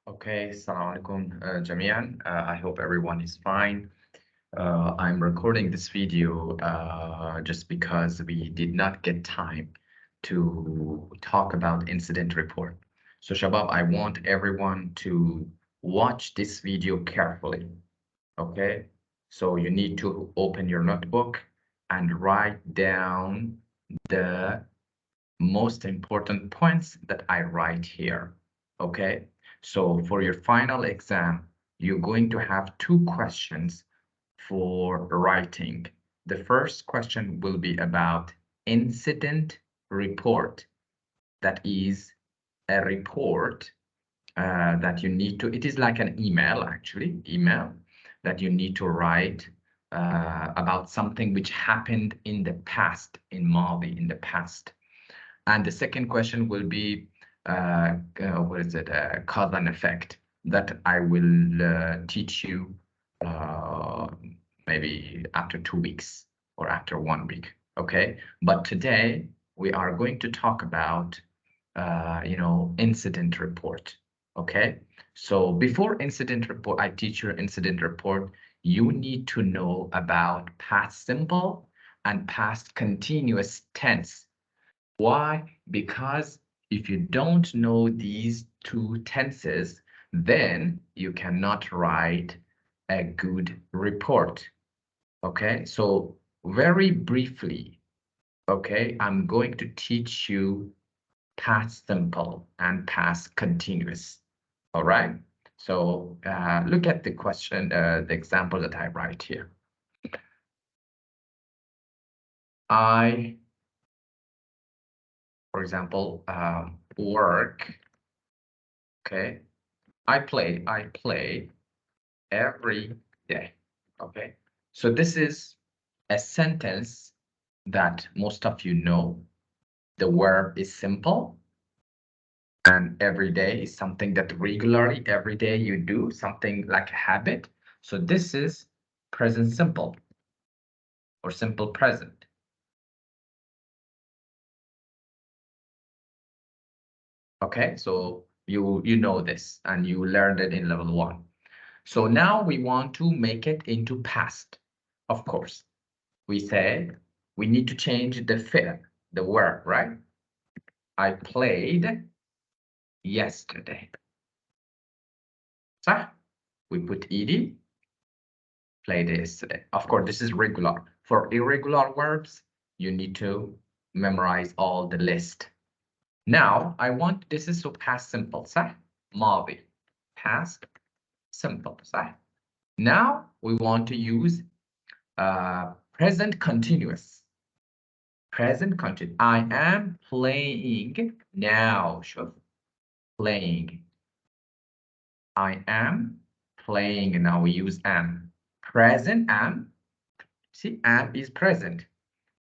Okay, Assalamu alaikum jami'an. I hope everyone is fine. I'm recording this video just because we did not get time to talk about incident report. So Shabab, I want everyone to watch this video carefully, okay? So you need to open your notebook and write down the most important points that I write here, okay? So for your final exam, you're going to have two questions for writing. The first question will be about incident report. That is a report that you need to, it is like an email actually, email that you need to write about something which happened in the past, in Mali, in the past. And the second question will be, what is it, cause and effect that I will teach you maybe after 2 weeks or after 1 week, okay? But today we are going to talk about, incident report, okay? So before incident report, I teach you incident report, you need to know about past simple and past continuous tense. Why? Because if you don't know these two tenses, then you cannot write a good report. Okay, so very briefly, okay, I'm going to teach you past simple and past continuous. All right, so look at the question, the example that I write here. For example, work, okay, I play every day, okay? So this is a sentence that most of you know. The verb is simple, and every day is something that regularly, every day you do, something like a habit. So this is present simple or simple present. Okay, so you know this and you learned it in level 1. So now we want to make it into past, of course. We say we need to change the verb, right? I played yesterday. So we put ed, played yesterday. Of course, this is regular. For irregular verbs, you need to memorize all the list. Now, this is so past simple, صح? ماضي. Past simple, صح? Now, we want to use present continuous. Present continuous. I am playing now. شوف. Playing. I am playing. Now we use am. Present am. See, am is present.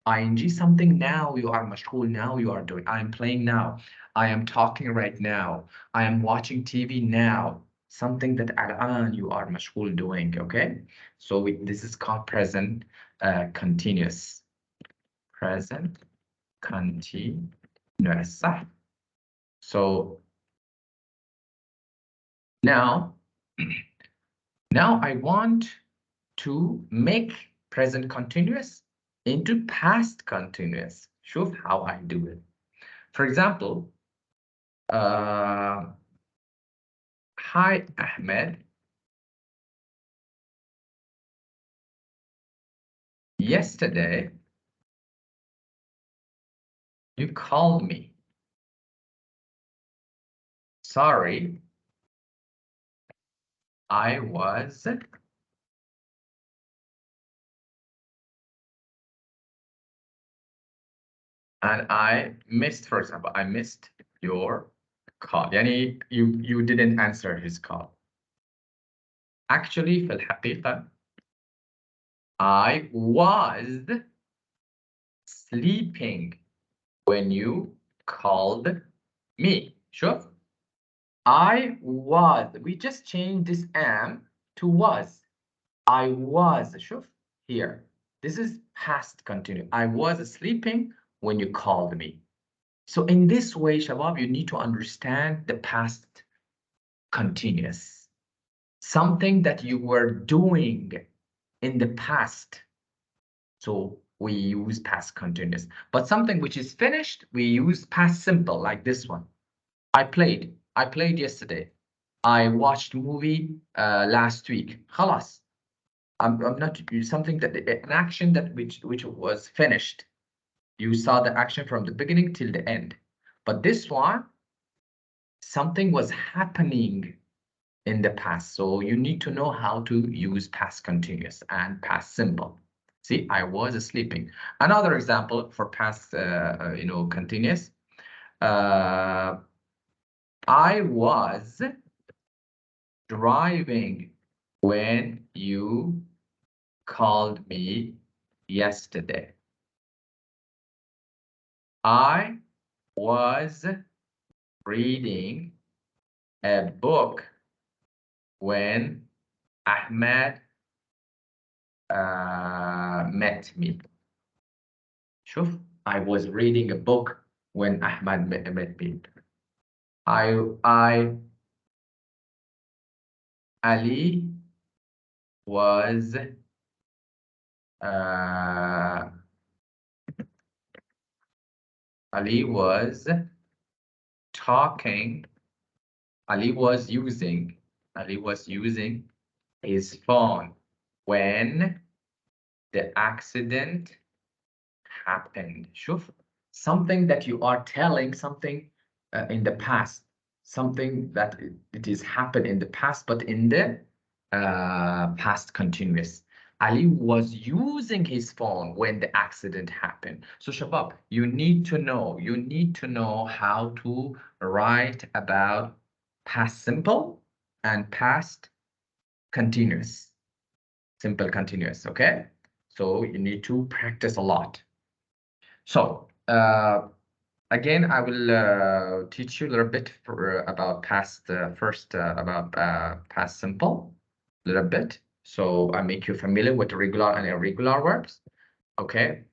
ing something now you are مشغول, now you are doing. I am playing now. I am talking right now. I am watching TV now. Something that الآن you are مشغول doing, okay? So this is called present continuous. Present continuous. So now I want to make present continuous into past continuous. Show how I do it. For example, hi Ahmed. Yesterday, you called me. Sorry, I was and I missed, for example, I missed your call. Yani you didn't answer his call. Actually, في الحقيقة, I was sleeping when you called me. Sure. We just changed this am to was. I was, شوف here. This is past continuous. I was sleeping when you called me. So in this way, Shabab, you need to understand the past continuous. Something that you were doing in the past. So we use past continuous. But something which is finished, we use past simple, like this one. I played yesterday. I watched movie last week. خلاص. I'm not something that an action that which was finished. You saw the action from the beginning till the end. But this one, something was happening in the past. So you need to know how to use past continuous and past simple. See, I was sleeping. Another example for past, continuous. I was driving when you called me yesterday. I was reading a book when Ahmed met me. شوف, I was reading a book when Ahmed met me. Ali was talking. Ali was using his phone when the accident happened. شوف, something that you are telling something in the past, something that it is happened in the past, but in the past continuous. Ali was using his phone when the accident happened. So Shabab, you need to know how to write about past simple and past continuous. Simple continuous, okay? So you need to practice a lot. So again, I will teach you a little bit about past about past simple, a little bit. So I make you familiar with regular and irregular verbs. Okay.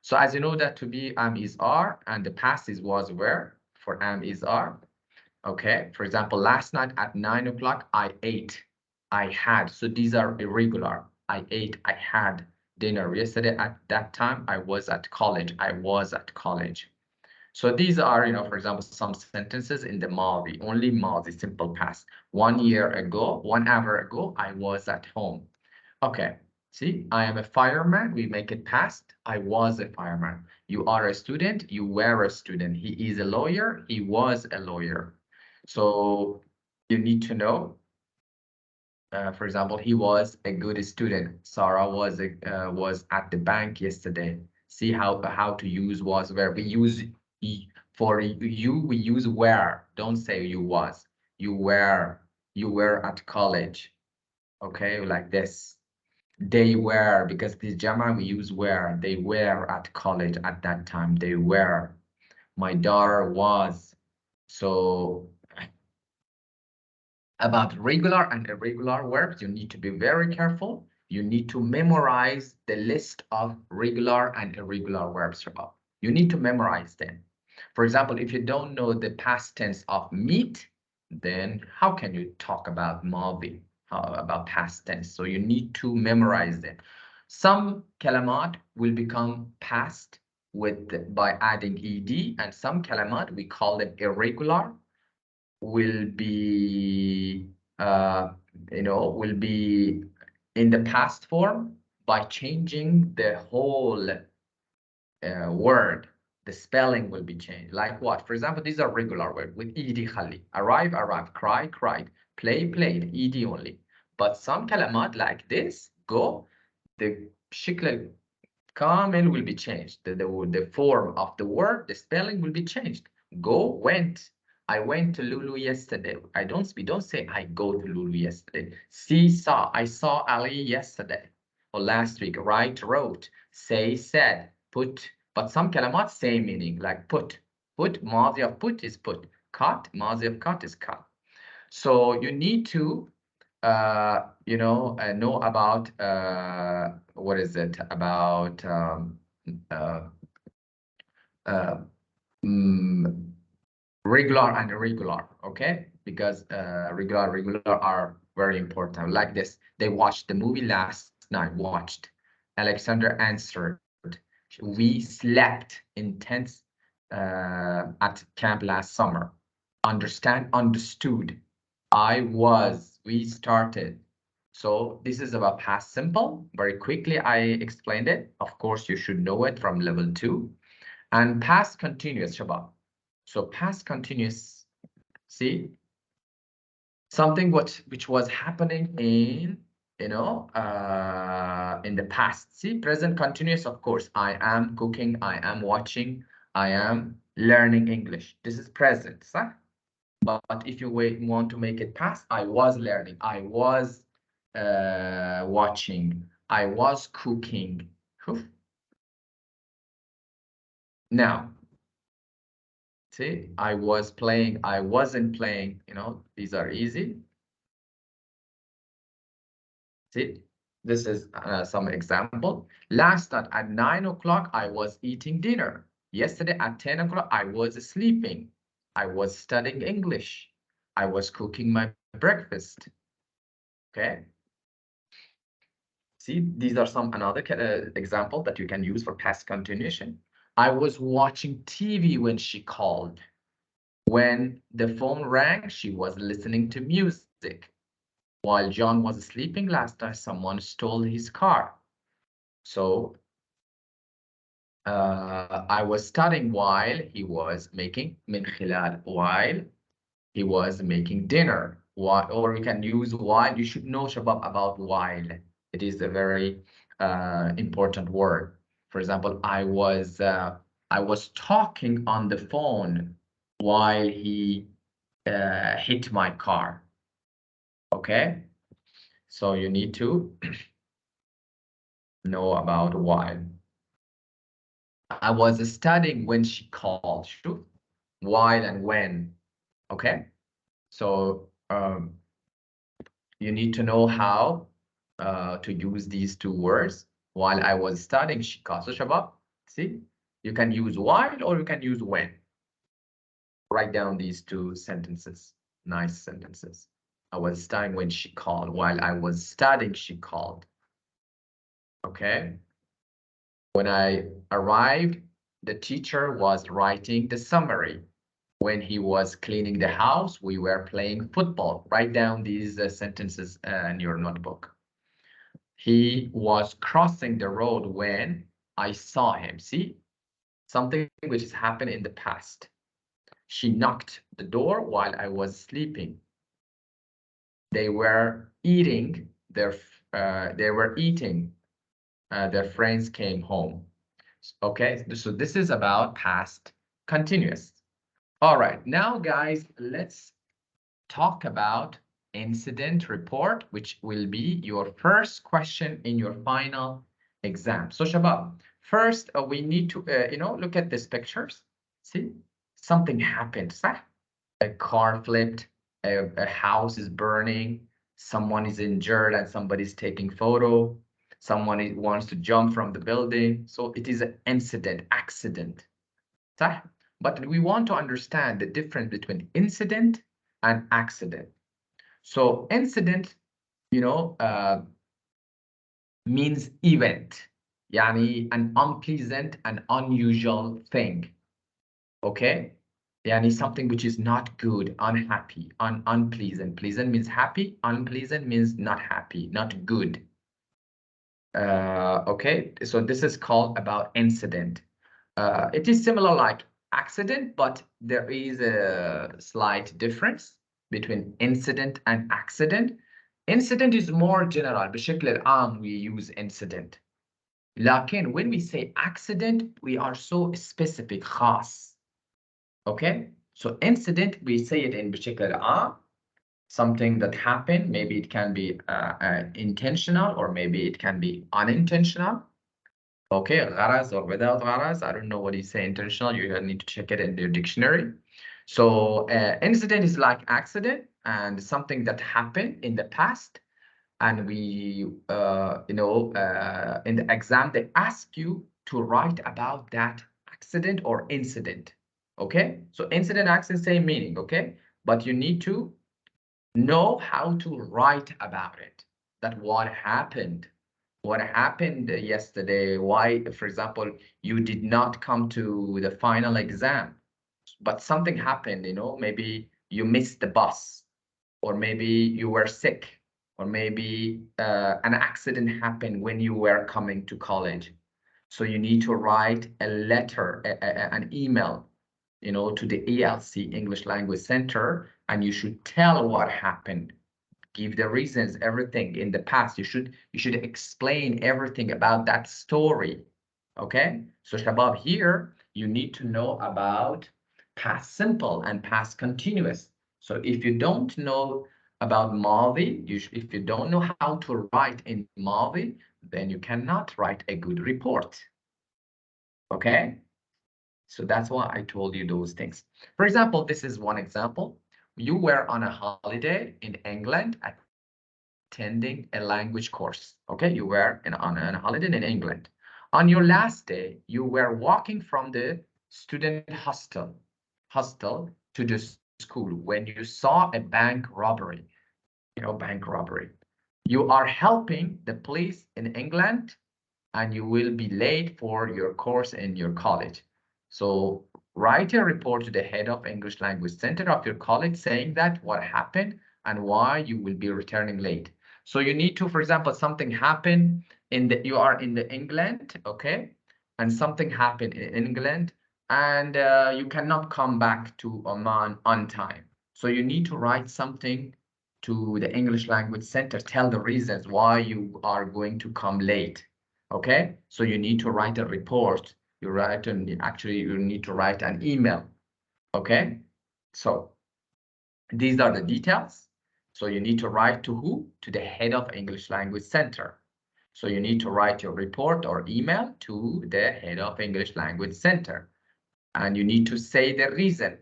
So as you know that to be am is are and the past is was were for am is are. Okay. For example, last night at 9 o'clock I ate. I had. So these are irregular. I ate. I had dinner. Yesterday at that time I was at college. I was at college. So these are, for example, some sentences in the Madi, only Madi, simple past. 1 year ago, 1 hour ago, I was at home. Okay, see, I am a fireman. We make it past. I was a fireman. You are a student. You were a student. He is a lawyer. He was a lawyer. So you need to know. For example, he was a good student. Sarah was at the bank yesterday. See how to use was where we use for you we use where. Don't say you was. You were at college. Okay, like this. They were, because this Jama we use were. They were at college at that time. They were. My daughter was. So about regular and irregular verbs, you need to be very careful. You need to memorize the list of regular and irregular verbs. You need to memorize them. For example, if you don't know the past tense of meet, then how can you talk about Madi, about past tense? So you need to memorize them. Some kalamat will become past by adding ed, and some kalamat we call them irregular will be will be in the past form by changing the whole word. The spelling will be changed. Like what? For example, these are regular words with ed khali. Arrive, arrived. Cry, cried. Play, played. Ed only. But some kalamat like this go, the shikl kamil will be changed. The form of the word, the spelling will be changed. Go, went. I went to Lulu yesterday. We don't say I go to Lulu yesterday. See, saw. I saw Ali yesterday or last week. Write, wrote. Say, said. Put. But some kalamat same meaning, like put. Put, mazi of put is put. Cut, mazi of cut is cut. So you need to know about what is it about uh, mm, regular and irregular. Okay, because regular are very important. Like this, they watched the movie last night. Watched. Alexander answered. We slept intense at camp last summer. Understand, understood. I was, we started. So this is about past simple. Very quickly, I explained it. Of course, you should know it from level 2. And past continuous, Shabab. So past continuous, see, something which was happening in, in the past. See, present continuous, of course. I am cooking, I am watching, I am learning English. This is present, صح? But if you want to make it past, I was learning, I was watching, I was cooking. Whew. Now, see, I was playing, I wasn't playing, these are easy. See, this is some example. Last night at 9 o'clock, I was eating dinner. Yesterday at 10 o'clock, I was sleeping. I was studying English. I was cooking my breakfast. Okay. See, these are some another example that you can use for past continuation. I was watching TV when she called. When the phone rang, she was listening to music. While John was sleeping last night, someone stole his car. So I was studying while he was making من خلال, while he was making dinner. Or we can use while. You should know, Shabab, about while. It is a very important word. For example, I was talking on the phone while he hit my car. Okay, so you need to know about while. I was studying when she called. Sure. While and when. Okay. So you need to know how to use these two words. While I was studying, she called. So Shabab, see, you can use while or you can use when. Write down these two sentences. Nice sentences. I was studying when she called. While I was studying, she called. Okay. When I arrived, the teacher was writing the summary. When he was cleaning the house, we were playing football. Write down these sentences in your notebook. He was crossing the road when I saw him. See, something which has happened in the past. She knocked the door while I was sleeping. They were eating their their friends came home. Okay, so this is about past continuous. All right, now guys, let's talk about incident report, which will be your first question in your final exam. So Shabab, first we need to, look at these pictures. See, something happened, صح? A car flipped, a house is burning, someone is injured and somebody's taking photo, someone wants to jump from the building. So it is an incident, accident. صح? But we want to understand the difference between incident and accident. So incident, means event, يعني an unpleasant and unusual thing. Okay? Yani something which is not good, unhappy, unpleasant. Pleasant means happy, unpleasant means not happy, not good. Okay, so this is called about incident. It is similar like accident, but there is a slight difference between incident and accident. Incident is more general. بشكل العام we use incident. لكن when we say accident, we are so specific, خاص. Okay, so incident, we say it in بشكل العام. Something that happened, maybe it can be intentional or maybe it can be unintentional. Okay, غرض or without غرض, I don't know what you say intentional, you need to check it in your dictionary. So incident is like accident and something that happened in the past. And we, in the exam, they ask you to write about that accident or incident. Okay, so incident, accident, same meaning. Okay, but you need to know how to write about it. That what happened yesterday, why, for example, you did not come to the final exam, but something happened, maybe you missed the bus, or maybe you were sick, or maybe an accident happened when you were coming to college. So you need to write a letter, an email, to the ELC, English Language Center, and you should tell what happened, give the reasons, everything in the past. You should explain everything about that story. Okay, so Shabab, here you need to know about past simple and past continuous. So if you don't know about Madi, if you don't know how to write in Madi, then you cannot write a good report. Okay, so that's why I told you those things. For example, this is one example. You were on a holiday in England attending a language course. Okay, you were on a holiday in England. On your last day, you were walking from the student hostel to the school when you saw a bank robbery. Bank robbery. You are helping the police in England, and you will be late for your course in your college. So write a report to the head of English Language Center of your college saying that what happened and why you will be returning late. So you need to, for example, something happened you are in the England, okay? And something happened in England, and you cannot come back to Oman on time. So you need to write something to the English Language Center, tell the reasons why you are going to come late. Okay, so you need to write a report. Actually, you need to write an email. Okay, so these are the details. So you need to write to who? To the head of English Language Center. So you need to write your report or email to the head of English Language Center. And you need to say the reason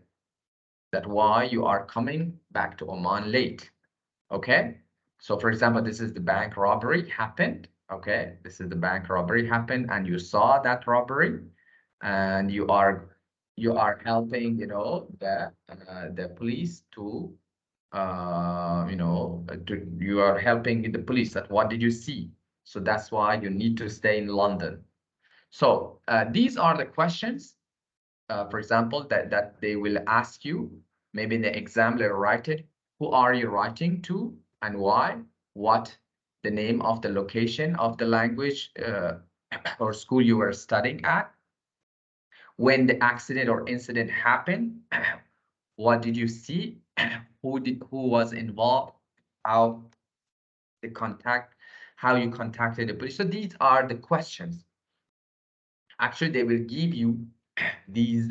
that why you are coming back to Oman late. Okay, so for example, this is the bank robbery happened. Okay, this is the bank robbery happened, and you saw that robbery, and you are helping, the police to, you are helping the police. That what did you see? So that's why you need to stay in London. So these are the questions, for example, that they will ask you. Maybe in the exam they'll write it. Who are you writing to and why? What the name of the location of the language or school you were studying at? When the accident or incident happened, what did you see? Who was involved? How the contact, how you contacted the police? So these are the questions. Actually, they will give you these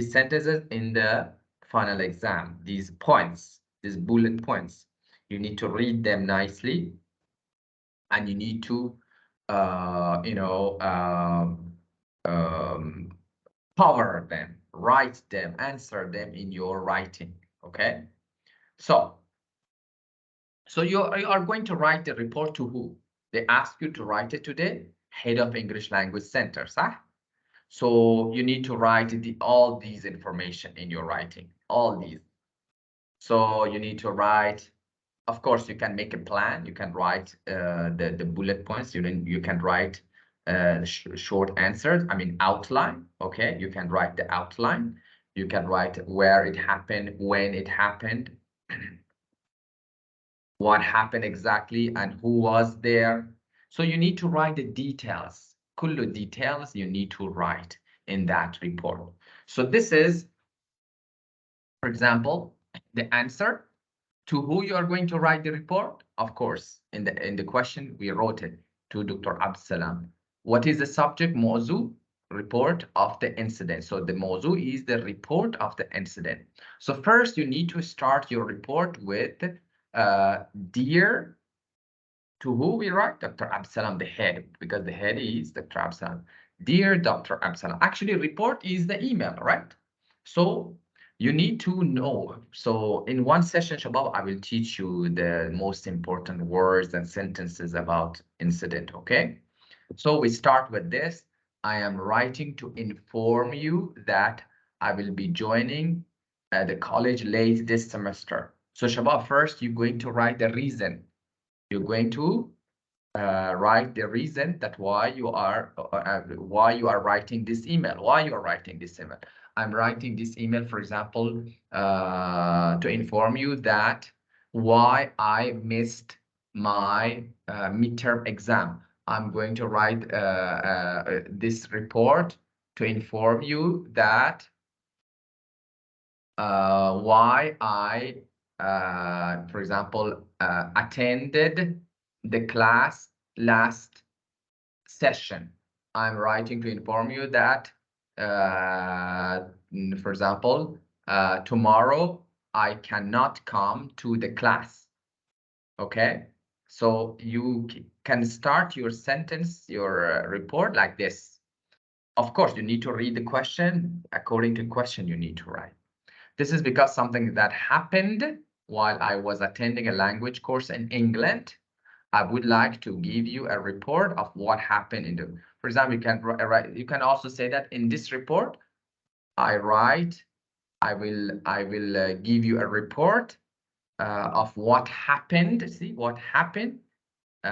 sentences in the final exam, these points, these bullet points. You need to read them nicely, and you need to, cover them, write them, answer them in your writing. Okay, so you are going to write the report to who? They ask you to write it to the head of English Language Center, صح? So you need to write all these information in your writing, all these. So you need to write, of course, you can make a plan. You can write the bullet points. You can write short answers, I mean, outline. Okay, you can write the outline. You can write where it happened, when it happened, what happened exactly, and who was there. So you need to write the details. Kullu details you need to write in that report. So this is, for example, the answer to who you are going to write the report. Of course, in the question we wrote it to Dr. Absalam. What is the subject? Mawzu, report of the incident. So the mawzu is the report of the incident. So first you need to start your report with dear, to who we write? Dr. Absalam, the head, because the head is Dr. Absalam. Dear Dr. Absalam. Actually, report is the email, right? So you need to know. So in one session, Shabab, I will teach you the most important words and sentences about incident, okay? So we start with this. I am writing to inform you that I will be joining the college late this semester. So Shabab, first you're going to write the reason. You're going to write the reason that why you are writing this email. Why you are writing this email? I'm writing this email, for example, to inform you that why I missed my midterm exam. I'm going to write this report to inform you that why I, for example, attended the class last session. I'm writing to inform you that, for example, tomorrow I cannot come to the class. Okay? So you can start your sentence, your report like this. Of course, you need to read the question. According to the question, you need to write. This is because something that happened while I was attending a language course in England. I would like to give you a report of what happened in the, for example, you can also say that in this report, I will give you a report of what happened. See what happened, in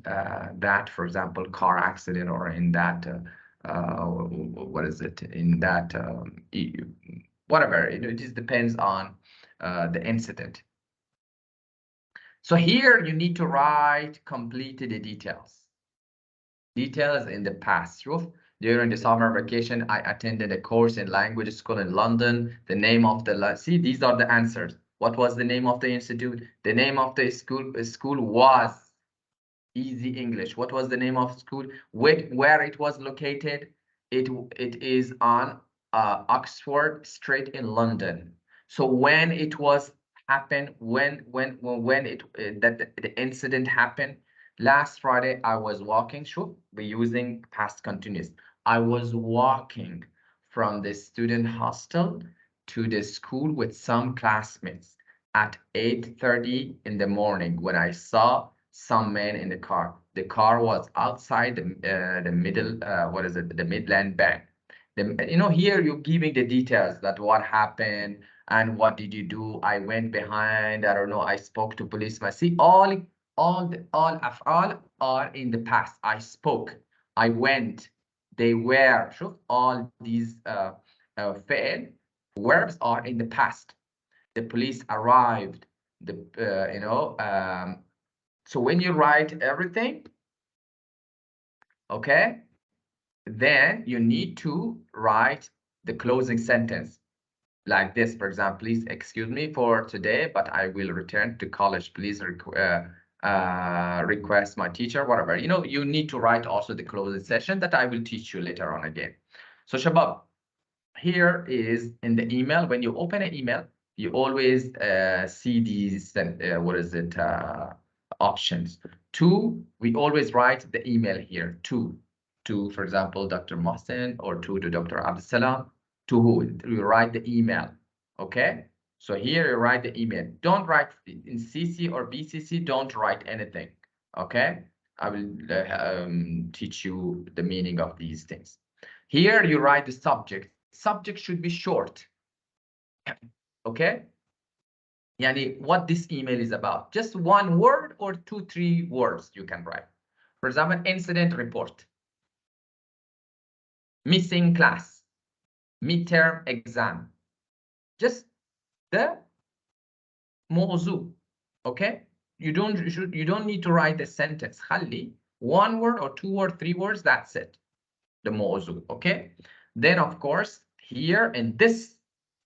that, for example, car accident, or in that, what is it, in that, whatever, it just depends on the incident. So here you need to write completed the details. Details in the past. During the summer vacation, I attended a course in language school in London. The name of the, see, these are the answers. What was the name of the institute? The name of the school was Easy English. What was the name of school? Where it was located? It is on Oxford Street in London. So when it was happened, when it that the incident happened, last Friday I was walking. Sure, we're using past continuous. I was walking from the student hostel to the school with some classmates at 8:30 in the morning when I saw some men in the car. The car was outside the middle, what is it, the Midland Bank. Here you're giving the details that what happened and what did you do. I went behind, I don't know, I spoke to policeman. See, all are in the past. I spoke, I went, they were. Sure, all these fail verbs are in the past. The police arrived. So when you write everything, okay, then you need to write the closing sentence like this. For example, please excuse me for today, but I will return to college. Please request my teacher, whatever. You need to write also the closing session that I will teach you later on again. So Shabab, here is in the email. When you open an email, you always see these, what is it, options. We always write the email here, to, for example, Dr. Mohsen, or to Dr. Abdussalam. To who? You write the email, okay? So here you write the email. Don't write in CC or BCC, don't write anything, okay? I will teach you the meaning of these things. Here you write the subject. Subject should be short, okay? Yani what this email is about. Just one word or 2-3 words you can write. For example, incident report, missing class, midterm exam. Just the موضوع, okay? You don't need to write a sentence. خلي one word or 2 or 3 words, that's it. The موضوع, okay? Then of course, here in this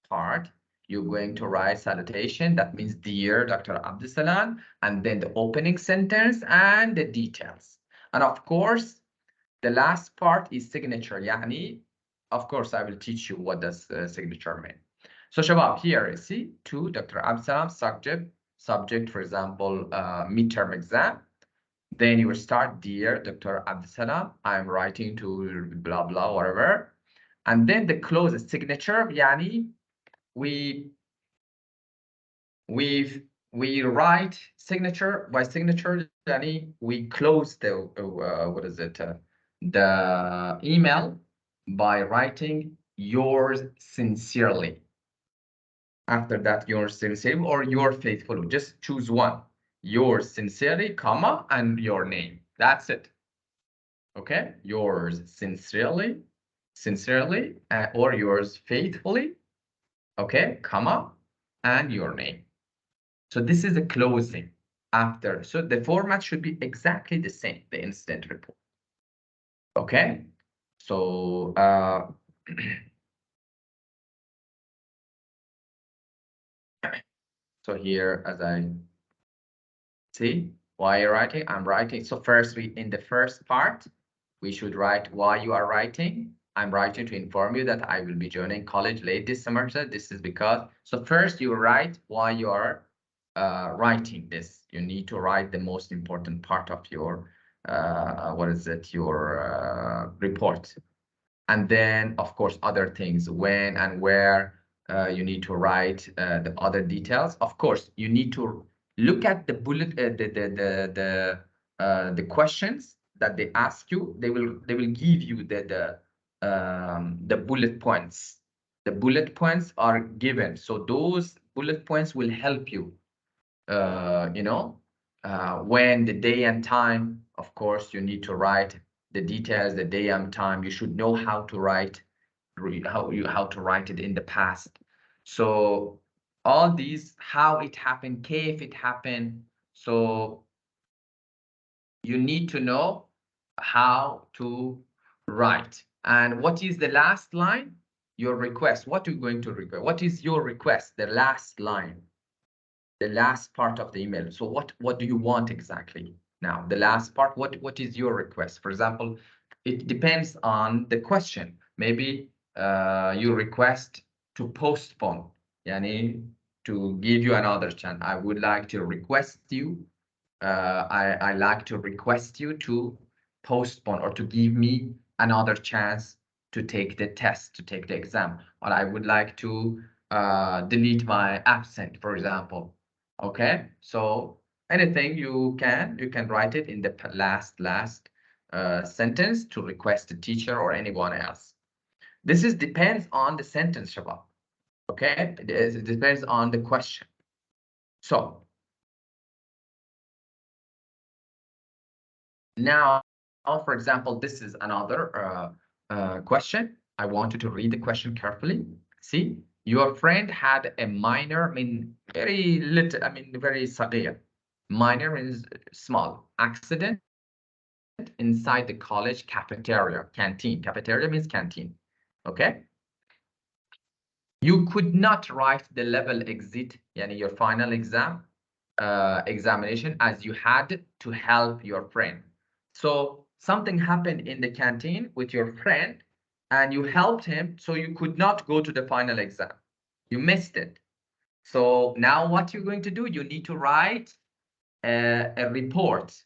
part, you're going to write salutation. That means dear Dr. Abdussalam, and then the opening sentence and the details. And of course, the last part is signature. Yani, of course, I will teach you what does signature mean. So Shabab, here, see, to Dr. Abdussalam, subject, for example, midterm exam. Then you will start, dear Dr. Abdussalam, I'm writing to blah, blah, whatever. And then the closest signature, yani, we write signature by signature, yani we close the the email by writing yours sincerely. After that, yours sincerely or your faithfully. Just choose one. Yours sincerely, comma, and your name. That's it. Okay? Yours sincerely, or yours faithfully, okay, comma, and your name. So this is a closing after. So the format should be exactly the same, the incident report. Okay? So so here, as I see, why you're writing, I'm writing. So first, in the first part, we should write why you are writing. I'm writing to inform you that I will be joining college late this semester. This is because, so first you write why you are writing this. You need to write the most important part of your, your report. And then, of course, other things, when and where, you need to write the other details. Of course, you need to look at the bullet, the questions that they ask you. They will give you the bullet points. The bullet points are given, so those bullet points will help you. When the day and time, of course, you need to write the details, the day and time. You should know how to write, how to write it in the past. So all these, how it happened, if it happened. So you need to know how to write. And what is the last line? Your request. What are you going to request? What is your request? The last line, the last part of the email. So what do you want exactly? Now, the last part, what is your request? For example, it depends on the question. Maybe you request to postpone, yani to give you another chance. I would like to request you, I like to request you to postpone or to give me another chance to take the test, to take the exam. Or I would like to delete my absent, for example. Okay, so anything you can write it in the last sentence to request the teacher or anyone else. This is depends on the sentence, Shabab. Okay, it depends on the question. So now, for example, this is another question. I want you to read the question carefully. See, your friend had a minor, very little, very صغير. Minor means small accident inside the college cafeteria, canteen. Cafeteria means canteen. Okay. You could not write the level exit, yani your final examination, as you had to help your friend. So something happened in the canteen with your friend and you helped him, so you could not go to the final exam. You missed it. So now what you're going to do, you need to write a report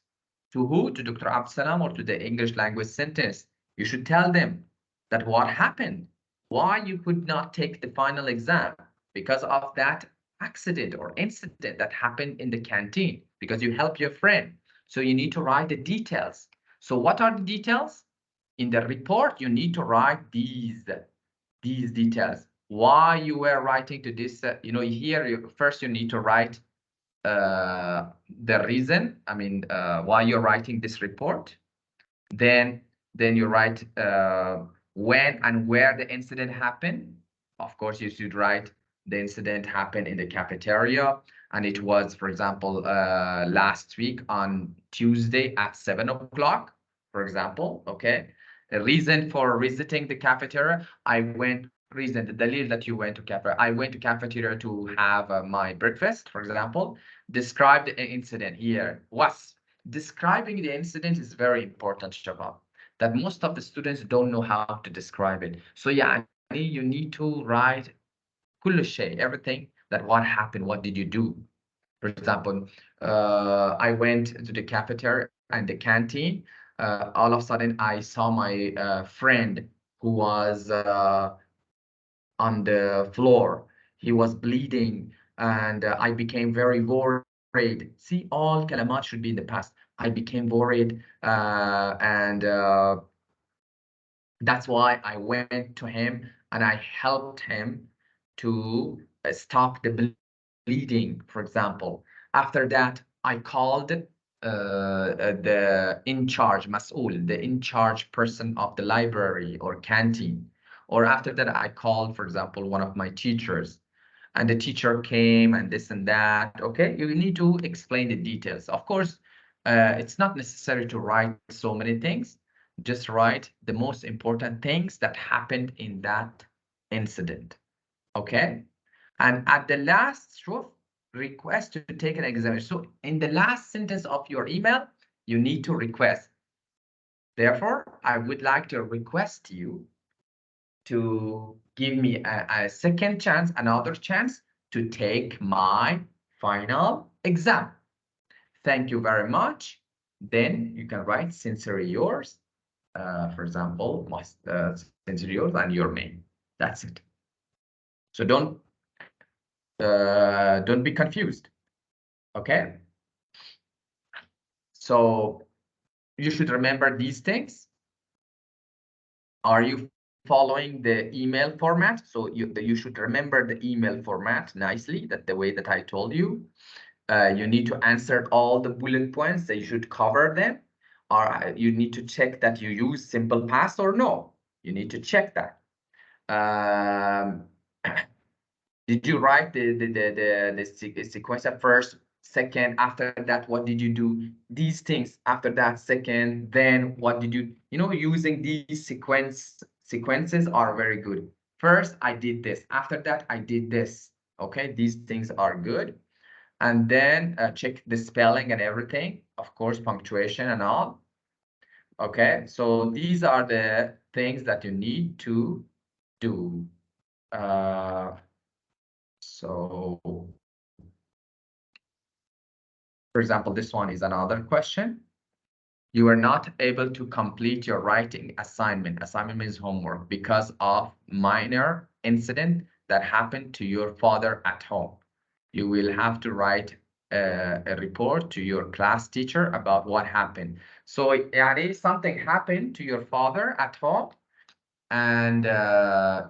to who? To Dr. Absalam or to the English language centers. You should tell them that what happened, why you could not take the final exam because of that accident or incident that happened in the canteen, because you helped your friend. So you need to write the details. So what are the details? In the report, you need to write these details. Why you were writing to this, here, first you need to write the reason, why you're writing this report. Then you write when and where the incident happened. Of course, you should write the incident happened in the cafeteria, and it was, for example, last week on Tuesday at 7 o'clock, for example. Okay. A reason for visiting the cafeteria, reason, the dalil that you went to cafeteria. I went to cafeteria to have my breakfast, for example. Describe the incident here. Was describing the incident is very important, Shabab, that most of the students don't know how to describe it. So yeah, you need to write كل شيء, everything, that what happened, what did you do. For example, I went to the cafeteria and the canteen. All of a sudden, I saw my friend who was on the floor. He was bleeding, and I became very worried. See, all kalamat should be in the past. I became worried, and that's why I went to him and I helped him to stop the bleeding, for example. After that, I called the in charge, mas'ul, the in charge person of the library or canteen. Or after that, I called, for example, one of my teachers, and the teacher came and this and that. Okay, you need to explain the details. Of course, it's not necessary to write so many things. Just write the most important things that happened in that incident. Okay, and at the last request to take an examination. So in the last sentence of your email, you need to request. Therefore, I would like to request you to give me a second chance, another chance to take my final exam. Thank you very much. Then you can write sincerely yours, for example, sincerely yours and your name. That's it. So don't be confused. Okay. So you should remember these things. Are you following the email format? So you should remember the email format nicely, that the way that I told you. You need to answer all the bullet points, that you should cover them. Or you need to check that you use simple past or no. You need to check that. Did you write the sequence at first, second, after that, what did you do? These things, after that, second, then what did you, using these sequences are very good. First, I did this. After that, I did this. Okay, these things are good. And then check the spelling and everything, of course, punctuation and all. Okay, so these are the things that you need to do. So, for example, this one is another question. You were not able to complete your writing assignment. Assignment means homework, because of minor incident that happened to your father at home. You will have to write a report to your class teacher about what happened. So something happened to your father at home, and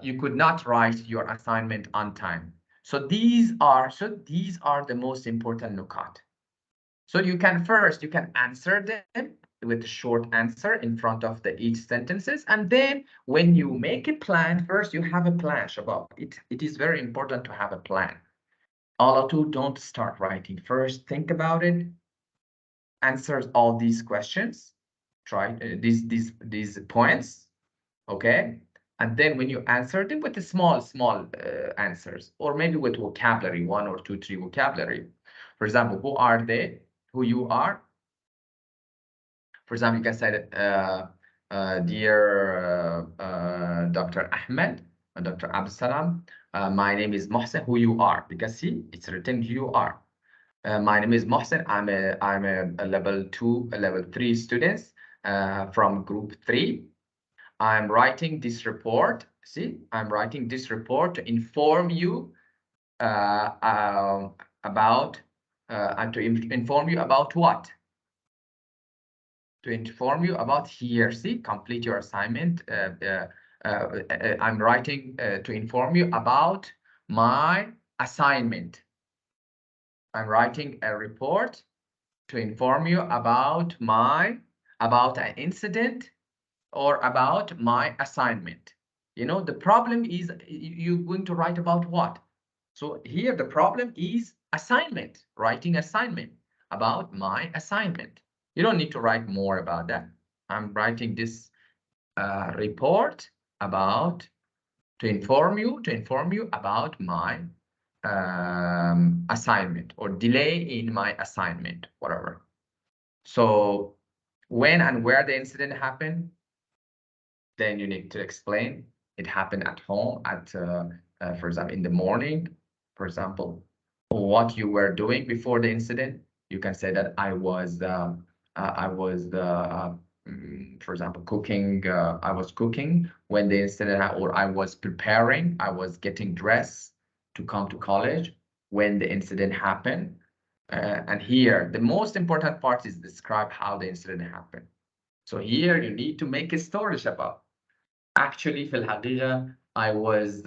you could not write your assignment on time. So these are the most important nukat. So you can answer them with a short answer in front of each sentences. And then when you make a plan, first you have a plan, Shabab. It is very important to have a plan. All of you, don't start writing. First, think about it, answer all these questions, try these points, okay? And then when you answer them with the small answers, or maybe with vocabulary, 1 or 2, 3 vocabulary. For example, who are they? Who you are? For example, you can say, dear Dr. Ahmed, Dr. Absalam, my name is Mohsen. Who you are? Because see, it's written who you are. My name is Mohsen. I'm a level 2, a level 3 student from group 3. I'm writing this report. See, I'm writing this report to inform you about and to inform you about what? To inform you about here. See, complete your assignment. I'm writing to inform you about my assignment. I'm writing a report to inform you about an incident or about my assignment. The problem is you're going to write about what? So here the problem is assignment, writing assignment about my assignment. You don't need to write more about that. I'm writing this report to inform you about my assignment, or delay in my assignment, whatever. So when and where the incident happened, then you need to explain. It happened at home for example, in the morning, for example, what you were doing before the incident. You can say that I was, for example, cooking. I was cooking when the incident happened, or I was preparing. I was getting dressed to come to college when the incident happened. And here, the most important part is describe how the incident happened. So here you need to make a story, Shabab. Actually, في الحقيقة I was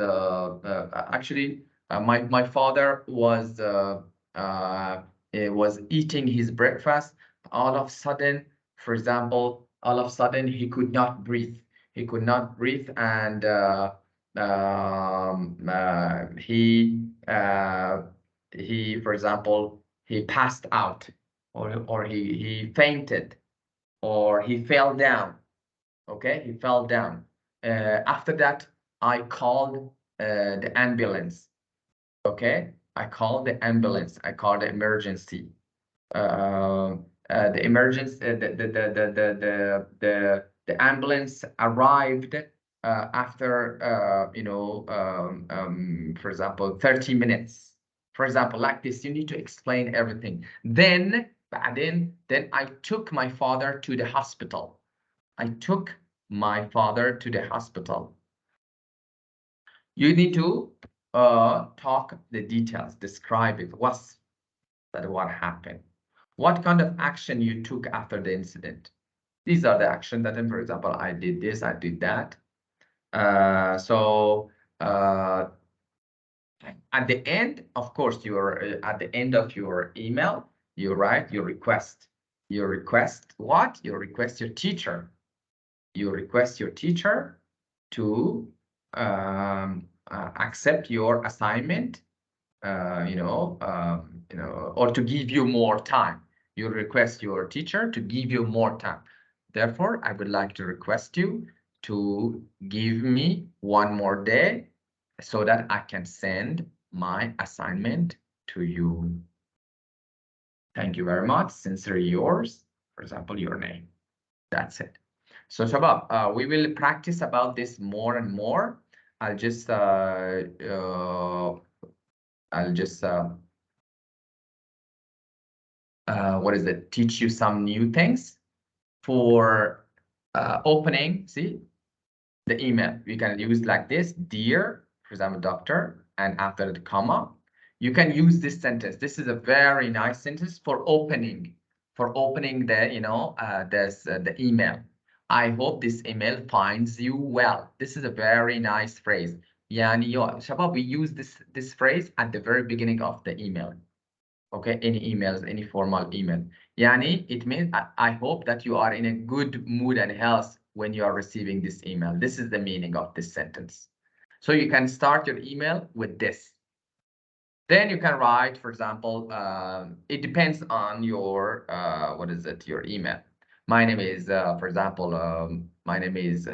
actually my father was eating his breakfast. All of a sudden, for example, all of a sudden he could not breathe. He could not breathe, and for example, he passed out, or he fainted, or he fell down. Okay, he fell down. After that, I called the ambulance. Okay, I called the ambulance. I called the emergency. The emergency, the ambulance arrived after for example, 30 minutes. For example, like this, you need to explain everything. Then I took my father to the hospital. I took my father to the hospital. You need to talk the details, describe it. What happened? What kind of action you took after the incident? These are the action that, for example, I did this, I did that. So at the end, of course, at the end of your email, you write your request. You request what? You request your teacher. You request your teacher to accept your assignment, or to give you more time. You request your teacher to give you more time. Therefore, I would like to request you to give me one more day so that I can send my assignment to you. Thank you very much. Sincerely yours, for example, your name. That's it. So Shabab, we will practice about this more and more. I'll just what is it? Teach you some new things for opening. See the email. We can use like this, dear, for example, doctor, and after the comma, you can use this sentence. This is a very nice sentence for opening the email. I hope this email finds you well. This is a very nice phrase. Yani, Shabab, we use this phrase at the very beginning of the email. Okay, any emails, any formal email. Yani, it means I hope that you are in a good mood and health when you are receiving this email. This is the meaning of this sentence. So you can start your email with this. Then you can write, for example, it depends on your, your email. My name is, for example, my name is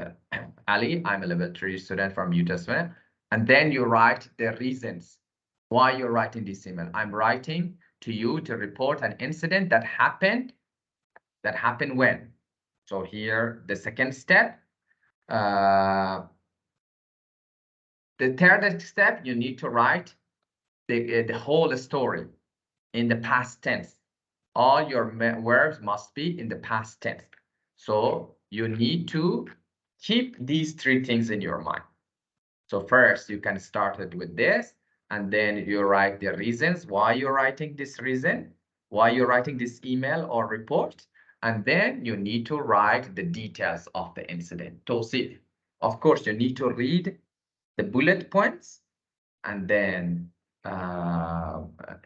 Ali. I'm a level 3 student from Utah. And then you write the reasons why you're writing this email. I'm writing to you to report an incident that happened when. So here, the second step. The third step, you need to write the whole story in the past tense. All your verbs must be in the past tense. So you need to keep these three things in your mind. So first, you can start it with this, and then you write the reasons why you're writing this reason, why you're writing this email or report, and then you need to write the details of the incident. So see, of course, you need to read the bullet points and then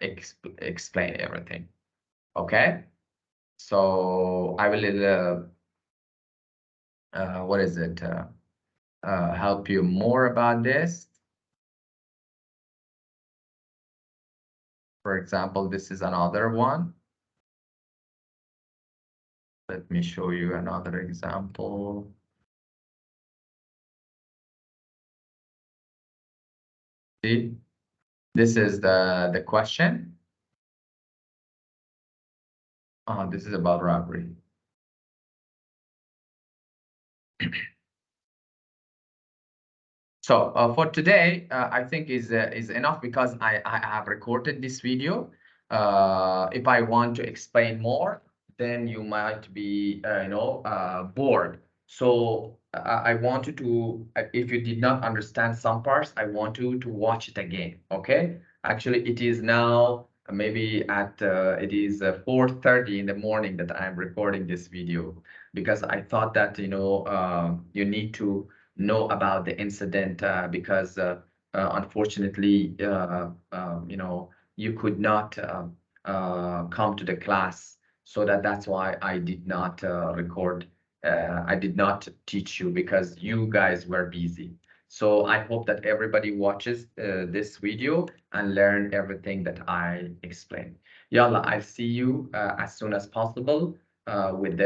explain everything. Okay, so I will help you more about this. For example, this is another one. Let me show you another example. See, this is the question. This is about robbery. So for today, I think is enough because I have recorded this video. If I want to explain more, then you might be bored. So I wanted to, if you did not understand some parts, I want you to watch it again. Okay. Actually, it is now maybe at it is 4:30 in the morning that I'm recording this video because I thought that you need to know about the incident because unfortunately, you know, you could not come to the class. So that's why I did not record. I did not teach you because you guys were busy. So I hope that everybody watches this video and learn everything that I explained. Yalla, I'll see you as soon as possible with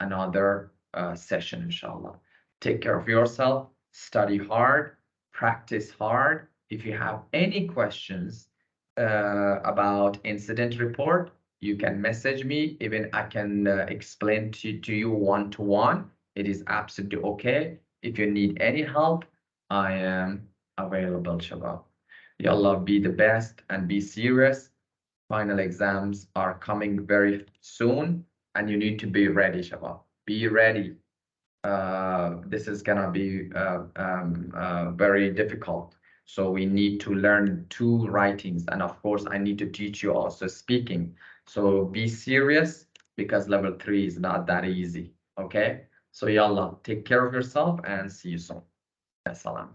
another session, inshallah. Take care of yourself, study hard, practice hard. If you have any questions about incident report, you can message me. Even I can explain to you one-to-one. It is absolutely okay. If you need any help, I am available, Shabab. Yallah, be the best and be serious. Final exams are coming very soon, and you need to be ready, Shabab. Be ready. This is gonna be very difficult. So we need to learn two writings, and of course, I need to teach you also speaking. So be serious because level 3 is not that easy. Okay? So yalla, take care of yourself and see you soon. Assalam.